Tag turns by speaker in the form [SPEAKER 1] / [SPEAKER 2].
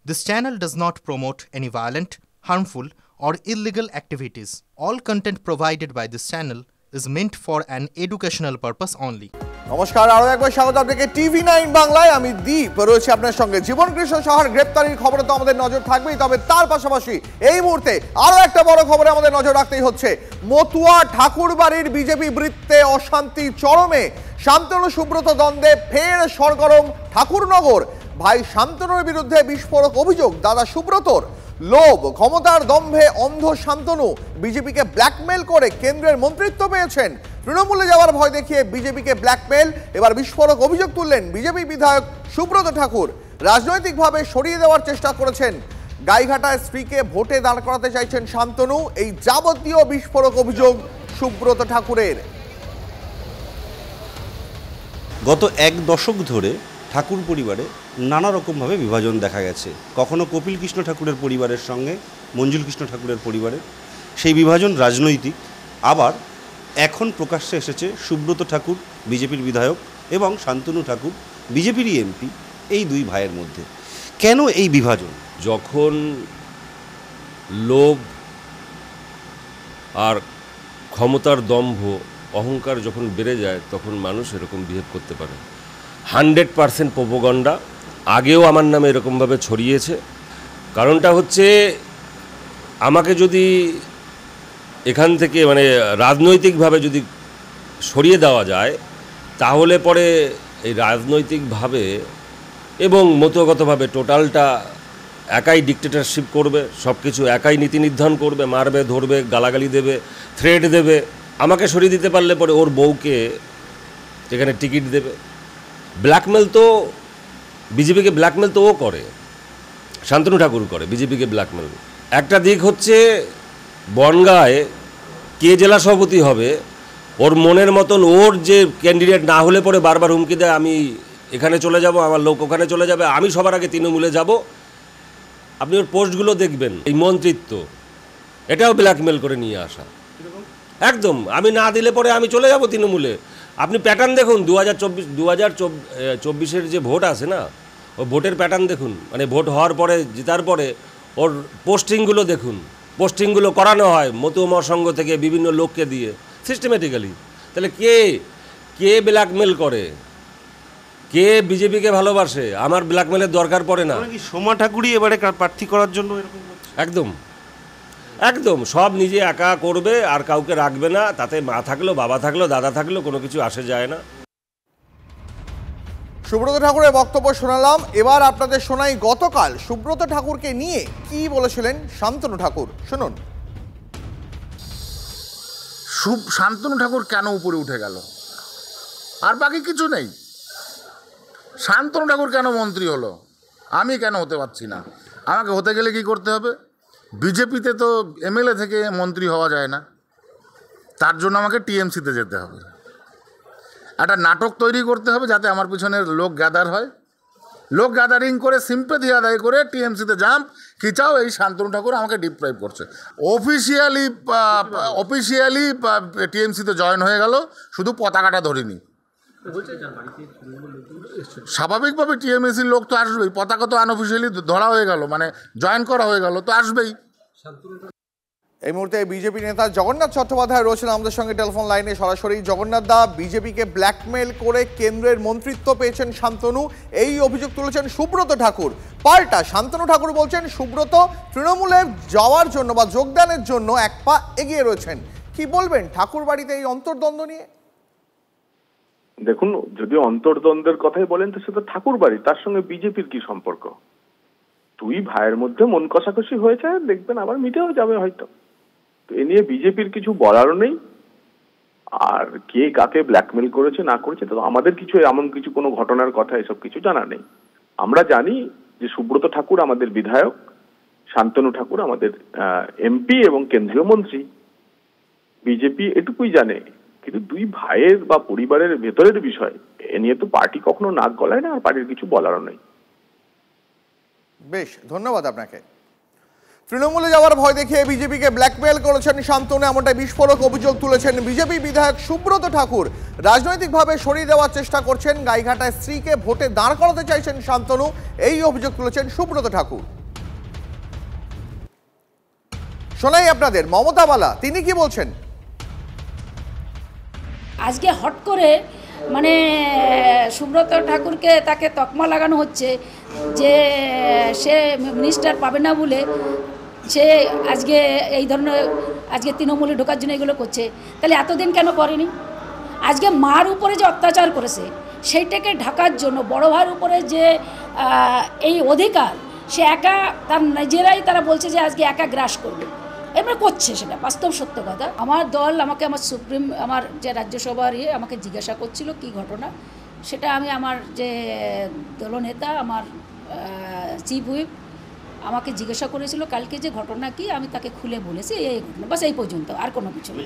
[SPEAKER 1] This channel does not promote any violent, harmful, or illegal activities. All content provided by this channel is meant for an educational purpose only.
[SPEAKER 2] নমস্কার, আরো একবার স্বাগত আপনাকে টিভি9 বাংলায়। আমি দীপ রয়েছি আপনার সঙ্গে। জীবন কৃষ্ণ সাহার গ্রেপ্তারির খবরে তো আমাদের নজর থাকবেই, তবে তার পাশাপাশি এই মুহূর্তে আরো একটা বড় খবরে আমাদের নজর রাখতেই হচ্ছে। মতুয়া ঠাকুরবাড়ির বিজেপি বৃত্তে অশান্তি চরমে। শান্তনু সুব্রত দ্বন্দ্বে ফের সরগরম ঠাকুরনগর। ভাই শান্তনুর বিরুদ্ধে বিস্ফোরক অভিযোগ দাদা সুব্রতর। লোভ, ক্ষমতার দম্ভে অন্ধ শান্তনু বিজেপিকে ব্ল্যাকমেল করে কেন্দ্রের মন্ত্রিত্ব পেয়েছেন। তৃণমূলে যাওয়ার ভয় দেখিয়ে বিজেপিকে ব্ল্যাকমেল, এবার বিস্ফোরক অভিযোগ তুললেন বিজেপি বিধায়ক সুব্রত ঠাকুর। রাজনৈতিকভাবে সরিয়ে দেওয়ার চেষ্টা করেছেন। গাইঘাটায় স্ত্রীকে ভোটে দাঁড় করাতে চাইছেন শান্তনু। এই যাবতীয় বিস্ফোরক অভিযোগ সুব্রত ঠাকুরের।
[SPEAKER 3] গত এক দশক ধরে ঠাকুর পরিবারে নানা রকমভাবে বিভাজন দেখা গেছে। কখনো কপিল কৃষ্ণ ঠাকুরের পরিবারের সঙ্গে মঞ্জুল কৃষ্ণ ঠাকুরের পরিবারের সেই বিভাজন রাজনৈতিক। আবার এখন প্রকাশ্যে এসেছে সুব্রত ঠাকুর বিজেপির বিধায়ক এবং শান্তনু ঠাকুর বিজেপিরই এমপি, এই দুই ভাইয়ের মধ্যে কেন এই বিভাজন?
[SPEAKER 4] যখন লোভ আর ক্ষমতার দম্ভ অহংকার যখন বেড়ে যায় তখন মানুষ এরকম বিহেভ করতে পারে। 100% প্রোপাগান্ডা আগেও আমার নামে এরকমভাবে ছড়িয়েছে। কারণটা হচ্ছে, আমাকে যদি এখান থেকে রাজনৈতিকভাবে যদি সরিয়ে দেওয়া যায় তাহলে পরে এই রাজনৈতিকভাবে এবং মতগতভাবে টোটালটা একাই ডিক্টেটরশিপ করবে, সব কিছু একাই নীতি নির্ধারণ করবে, মারবে, ধরবে, গালাগালি দেবে, থ্রেট দেবে। আমাকে সরিয়ে দিতে পারলে পরে ওর বউকে যেখানে টিকিট দেবে। ব্ল্যাকমেল তো বিজেপিকে ব্ল্যাকমেল তো ও করে, শান্তনু ঠাকুর করে বিজেপিকে ব্ল্যাকমেল। একটা দিক হচ্ছে বনগাঁয় কে জেলা সভাপতি হবে, ওর মনের মতন ওর যে ক্যান্ডিডেট না হলে পরে বারবার হুমকি দেয়, আমি এখানে চলে যাব, আমার লোক ওখানে চলে যাবে, আমি সবার আগে তৃণমূলে যাব। আপনি ওর পোস্টগুলো দেখবেন, এই মন্ত্রিত্ব এটাও ব্ল্যাকমেল করে নিয়ে আসা। একদম আমি না দিলে পরে আমি চলে যাব তৃণমূলে। আপনি প্যাটার্ন দেখুন, 2024 যে ভোট আছে না, ও ভোটের প্যাটার্ন দেখুন, ভোট হওয়ার পরে জেতার পরে ওর পোস্টিংগুলো দেখুন। পোস্টিংগুলো করানো হয় মতুয়া সংঘ থেকে বিভিন্ন লোককে দিয়ে সিস্টেমেটিক্যালি। তাহলে কে ব্ল্যাকমেল করে, কে বিজেপিকে ভালোবাসে? আমার ব্ল্যাকমেলের দরকার পড়ে না।
[SPEAKER 3] সোমা ঠাকুরই এবারে প্রার্থী করার জন্য এরকম
[SPEAKER 4] একদম সব নিজে একা করবে আর কাউকে রাখবে না। তাতে মা থাকলো, বাবা থাকলো, দাদা থাকলো, কোনো কিছু আসে যায় না।
[SPEAKER 2] সুব্রত ঠাকুরের বক্তব্য শোনালাম। এবার আপনাদের শোনাই গতকাল সুব্রত ঠাকুরকে নিয়ে কি বলেছিলেন শান্তনু ঠাকুর। শুনুন।
[SPEAKER 5] শান্তনু ঠাকুর কেন উপরে উঠে গেল, আর বাকি কিছু নেই। শান্তনু ঠাকুর কেন মন্ত্রী হলো, আমি কেন হতে পারছি না? আমাকে হতে গেলে কি করতে হবে? বিজেপিতে তো এমএলএ থেকে মন্ত্রী হওয়া যায় না, তার জন্য আমাকে টিএমসিতে যেতে হবে। একটা নাটক তৈরি করতে হবে যাতে আমার পিছনের লোক গ্যাদার হয়, লোক গ্যাদারিং করে সিম্পেথি আদায় করে টিএমসিতে জাম্প। কি চাও? এই শান্তনু ঠাকুর আমাকে ডিপ্রাইভ করছে। অফিসিয়ালি টিএমসিতে জয়েন হয়ে গেল, শুধু পতাকাটা ধরিনি। স্বাভাবিকভাবে টিএমসির লোক তো আসবেই, পতাকা তো আনঅফিসিয়ালি ধরা হয়ে গেল, জয়েন করা হয়ে গেল, তো আসবেই।
[SPEAKER 2] এই মুহূর্তে বিজেপি নেতা জগন্নাথ চট্টোপাধ্যায় রয়েছেন আমাদের সঙ্গে টেলিফোন লাইনে সরাসরি। জগন্নাথ দা, বিজেপিকে ব্ল্যাকমেল করে কেন্দ্রের মন্ত্রিত্ব পেয়েছেন শান্তনু, এই অভিযোগ তুলেছেন সুব্রত ঠাকুর। পাল্টা শান্তনু ঠাকুর বলছেন সুব্রত তৃণমূলে যাওয়ার জন্য বা যোগদানের জন্য এক পা এগিয়ে রয়েছেন। কি বলবেন ঠাকুর বাড়িতে এই অন্তর্দ্বন্দ্ব নিয়ে?
[SPEAKER 6] দেখুন, যদি অন্তর্দ্বন্দ্বের কথাই বলেন তো সেটা ঠাকুর বাড়ি, তার সঙ্গে বিজেপির কি সম্পর্ক? দুই ভাইয়ের মধ্যে মন কষাকষি হয়েছে, দেখবেন আবার মিটেও যাবে হয়তো। তো এ নিয়ে বিজেপির কিছু বলারও নেই। আর কে কাকে ব্ল্যাকমেল করেছে না করেছে তো আমাদের কিছু এমন কিছু কোনো ঘটনার কথা এসব কিছু জানা নেই। আমরা জানি যে সুব্রত ঠাকুর আমাদের বিধায়ক, শান্তনু ঠাকুর আমাদের এমপি এবং কেন্দ্রীয় মন্ত্রী। বিজেপি এটুকুই জানে, কিন্তু দুই ভাইয়ের বা পরিবারের ভেতরের বিষয় এ নিয়ে তো পার্টি কখনো নাক গলায় না, আর পার্টির কিছু বলারও নেই।
[SPEAKER 2] বেশ, ধন্যবাদ আপনাকে। তৃণমূলে যাওয়ার ভয় দেখিয়ে বিজেপিকে ব্ল্যাকমেল করেছেন শান্তনু, এমনটাই বিস্ফোরক অভিযোগ তুলেছেন বিজেপি বিধায়ক সুব্রত ঠাকুর। রাজনৈতিকভাবে সরিয়ে দেওয়ার চেষ্টা করছেন, গাইঘাটায় স্ত্রীকে ভোটে দাঁড় করাতে চাইছেন শান্তনু, এই অভিযোগ তুলেছেন সুব্রত ঠাকুর। শোনাই আপনাদের মমতা বালা, তিনি কি বলছেন।
[SPEAKER 7] আজকে হট করে মানে সুব্রত ঠাকুরকে তাকে তকমা লাগানো হচ্ছে যে সে মিনিস্টার পাবে না বলে সে আজকে এই ধরনের আজকে তৃণমূলে ঢোকার জন্য এগুলো করছে। তাহলে এতদিন কেন করেনি? আজকে মার উপরে যে অত্যাচার করেছে সেইটাকে ঢাকার জন্য বড় ভাইয়ের উপরে যে এই অধিকার সে একা তার নিজেরাই তারা বলছে যে আজকে একা গ্রাস করবে, এবার করছে, সেটা বাস্তব সত্য কথা। আমার দল আমাকে আমার সুপ্রিম আমার যে রাজ্যসভার আমাকে জিজ্ঞাসা করছিল কি ঘটনা, সেটা আমি আমার যে দলনেতা আমার চিফ হুইপ আমাকে জিজ্ঞাসা করেছিল কালকে যে ঘটনা কি, আমি তাকে খুলে বলেছি এই ঘটনা, বাস এই পর্যন্ত, আর কোনো কিছু না।